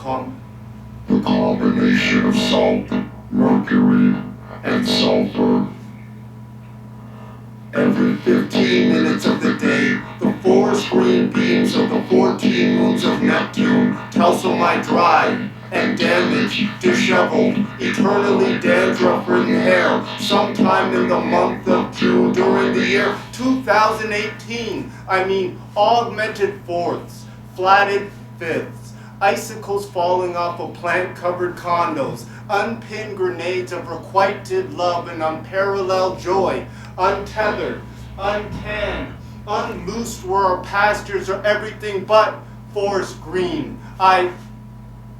The combination of salt, mercury, and sulfur. Every 15 minutes of the day, the forest green beams of the 14 moons of Neptune telsel my dry and damaged, disheveled, eternally dandruff-ridden hair sometime in the month of June during the year 2018. I mean, augmented fourths, flatted fifths, icicles falling off of plant-covered condos, unpinned grenades of requited love and unparalleled joy, untethered, uncanned, unloosed where our pastures are everything but forest green. I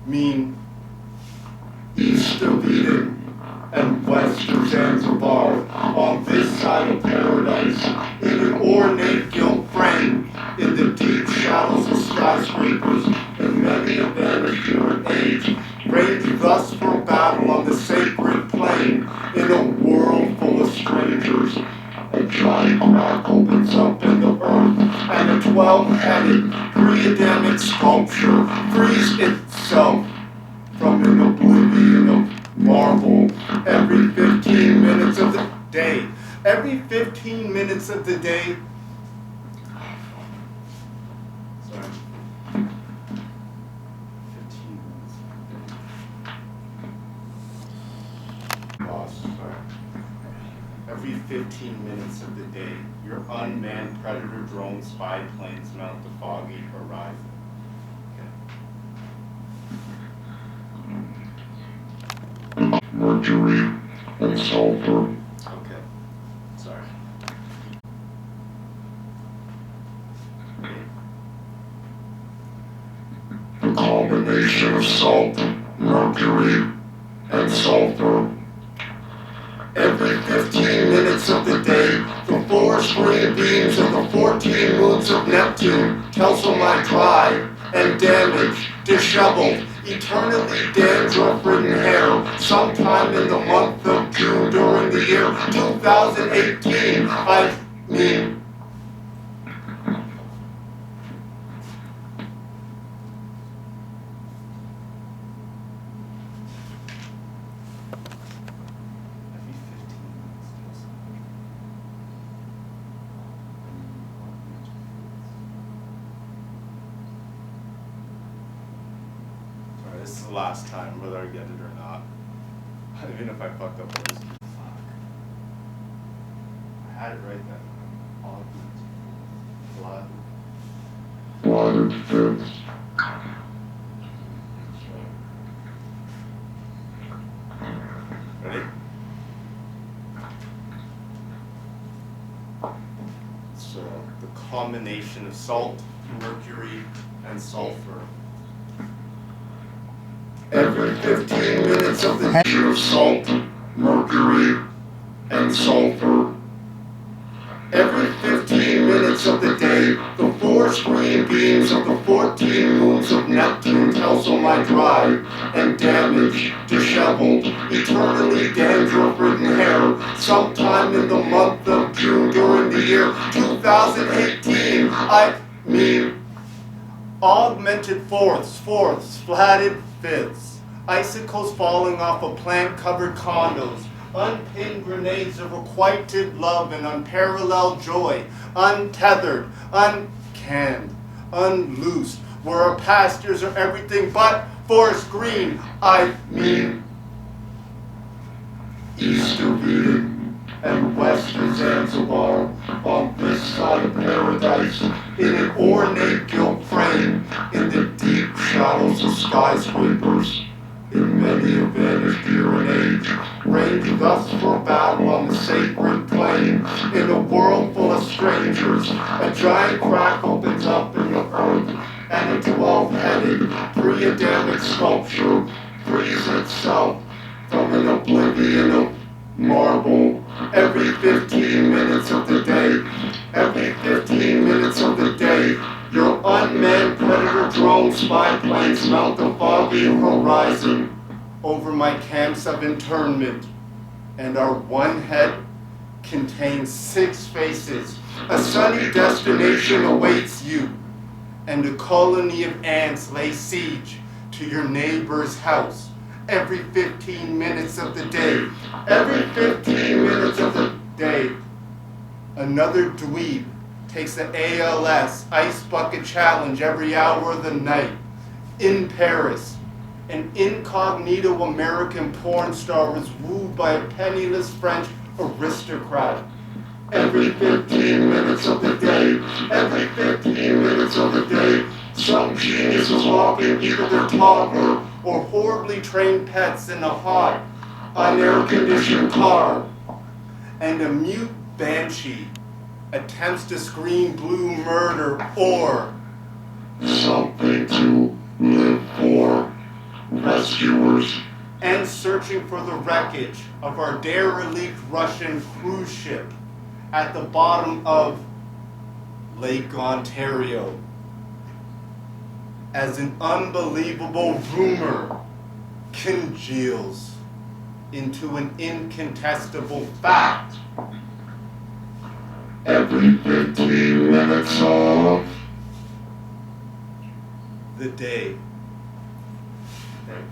mean, east of Eden and west of Zanzibar, on this side of paradise, in an ornate gilt frame, in the deep shadows of skyscrapers, in many a vanished human age, ranged thus for battle on the sacred plain, in a world full of strangers. A giant crack opens up in the earth, and a 12-headed, pre-Adamic sculpture frees itself from an oblivion of marble every 15 minutes of the day. Every 15 minutes of the day. Sorry. 15 minutes. Lost, sorry. Every 15 minutes of the day, your unmanned predator drone spy planes mount the foggy horizon. Okay. Mercury and sulfur. Okay, sorry. The combination of salt, mercury, and sulfur. Every 15 minutes of the day, the forest green beams of the 14 moons of Neptune telsel my dry and damaged, disheveled, eternally dandruff-ridden hair sometime in the month of June during the year 2018. I mean, this is the last time, whether I get it or not. Even if I fuck up this. Fuck. I had it right then. Blood. Blood fits. Ready? So, the combination of salt, mercury, and sulfur. Every 15 minutes of the day of salt, mercury, and sulfur. Every 15 minutes of the day, the forest green beams of the 14 moons of Neptune telsel my dry and damaged, disheveled, eternally dandruff-ridden hair sometime in the month of June during the year 2018. I mean, augmented fourths, flatted fifths, icicles falling off of plant-covered condos, unpinned grenades of requited love and unparalleled joy, untethered, uncanned, unloosed, where our pastures are everything but forest green. I mean, east of Eden and west of Zanzibar, on this side of paradise, in an ornate gilt frame, in the deep shadows of skyscrapers, in many a vanished year and age, ranged thus for battle on the sacred plain, in a world full of strangers, a giant crack opens up in the earth, and a 12-headed, pre-Adamic sculpture frees itself from an oblivion of marble every 15 minutes of the day. Every 15 minutes of the day, your unmanned predator drone spy planes mount the foggy horizon over my camps of internment, and our one head contains 6 faces. A sunny destination awaits you, and a colony of ants lay siege to to your neighbor's house every 15 minutes of the day. Every 15 minutes of the day, another dweeb takes the ALS Ice Bucket Challenge every hour of the night. In Paris, an incognito American porn star was wooed by a penniless French aristocrat. Every 15 minutes of the day, every 15 minutes of the day, some genius is walking either their toddler or horribly trained pets in a hot, unair-conditioned car. And a mute banshee attempts to scream blue murder or something to live for. Rescuers. And searching for the wreckage of our derelict Russian cruise ship at the bottom of Lake Ontario. As an unbelievable rumor congeals into an incontestable fact. Every 15 minutes of the day. Thank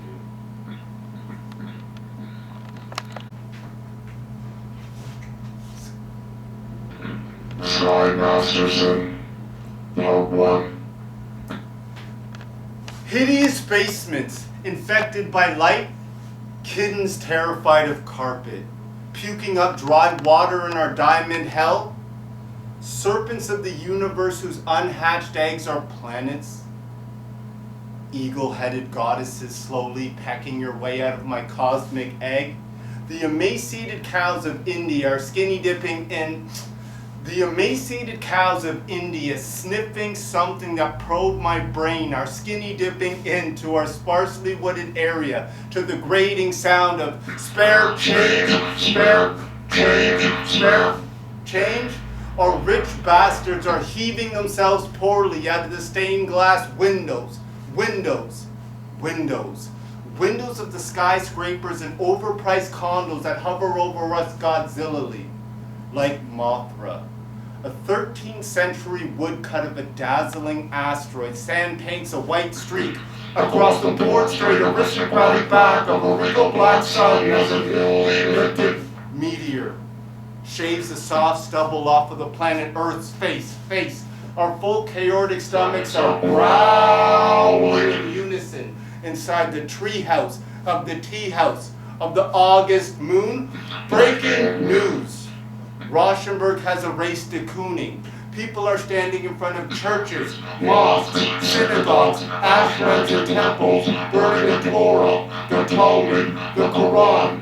you. Sky Masterson, Part 1. Hideous basements infected by light, kittens terrified of carpet, puking up dry water in our diamond hell, serpents of the universe whose unhatched eggs are planets, eagle-headed goddesses slowly pecking your way out of my cosmic egg, the emaciated cows of India are skinny dipping in. The emaciated cows of India sniffing something that probed my brain are skinny dipping into our sparsely wooded area to the grating sound of spare change, spare change, spare change. Our rich bastards are heaving themselves poorly out of the stained glass windows of the skyscrapers and overpriced condos that hover over us Godzilla-ly, like Mothra. A 13th century woodcut of a dazzling asteroid sand paints a white streak across the broad straight aristocratic back of a regal black sun as a newly lifted meteor shaves the soft stubble off of the planet Earth's face. Our full chaotic stomachs are growling in unison inside the treehouse of the tea house of the August moon. Breaking news. Rauschenberg has erased de Kooning. People are standing in front of churches, mosques, synagogues, ashrams and temples, burning the Torah, the Talmud, the Quran,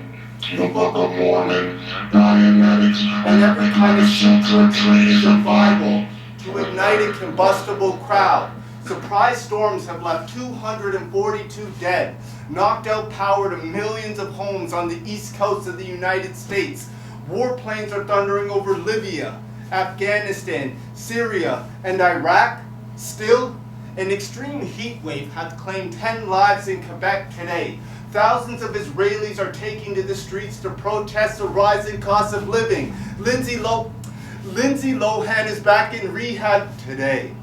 the Book of Mormon, Dianetics, and every kind of sutra, trees, and Bible to ignite a combustible crowd. Surprise storms have left 242 dead, knocked out power to millions of homes on the east coast of the United States. Warplanes are thundering over Libya, Afghanistan, Syria, and Iraq. Still, an extreme heat wave hath claimed 10 lives in Quebec today. Thousands of Israelis are taking to the streets to protest the rising cost of living. Lindsay Lohan is back in rehab today.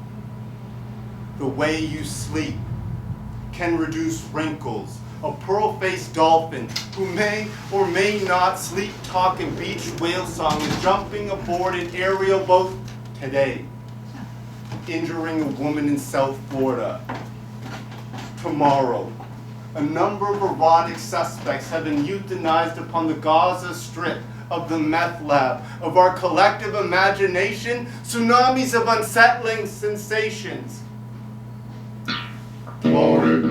The way you sleep can reduce wrinkles. A pearl-faced dolphin who may or may not sleep talking beach whale song is jumping aboard an aerial boat today, injuring a woman in South Florida. Tomorrow, a number of erotic suspects have been euthanized upon the Gaza Strip of the meth lab of our collective imagination, tsunamis of unsettling sensations. Bloated,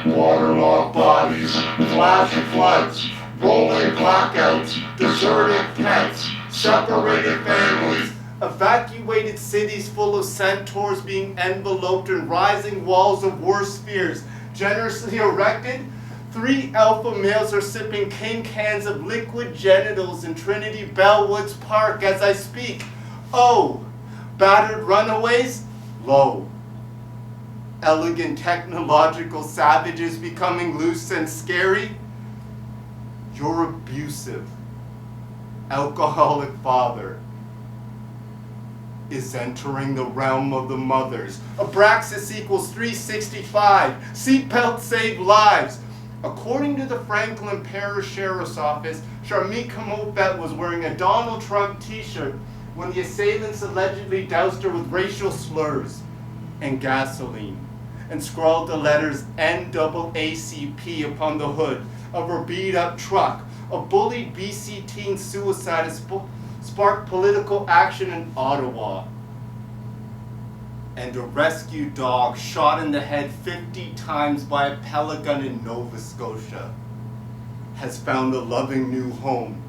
waterlogged bodies, flashing floods, rolling blackouts, deserted pets, separated families, evacuated cities full of centaurs being enveloped in rising walls of worse fears, generously erected. 3 alpha males are sipping king cans of liquid genitals in Trinity Bellwoods Park as I speak. Oh, battered runaways? Lo. Elegant technological savages becoming loose and scary? Your abusive, alcoholic father is entering the realm of the mothers. Abraxas equals 365. Seatbelts save lives. According to the Franklin Parish Sheriff's Office, Sharmik Kamofet was wearing a Donald Trump t-shirt when the assailants allegedly doused her with racial slurs and gasoline and scrawled the letters NAACP upon the hood of her beat-up truck. A bullied BC teen suicide has sparked political action in Ottawa. And a rescue dog shot in the head 50 times by a pellet gun in Nova Scotia has found a loving new home.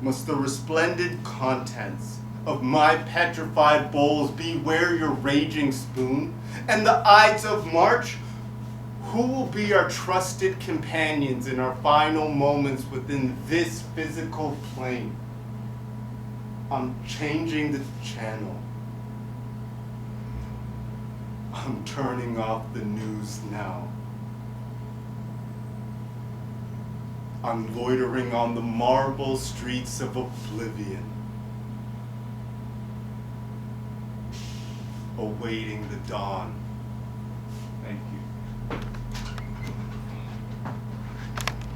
Must the resplendent contents of my petrified bowls beware your raging spoon? And the Ides of March? Who will be our trusted companions in our final moments within this physical plane? I'm changing the channel. I'm turning off the news now. I'm loitering on the marble streets of oblivion, awaiting the dawn.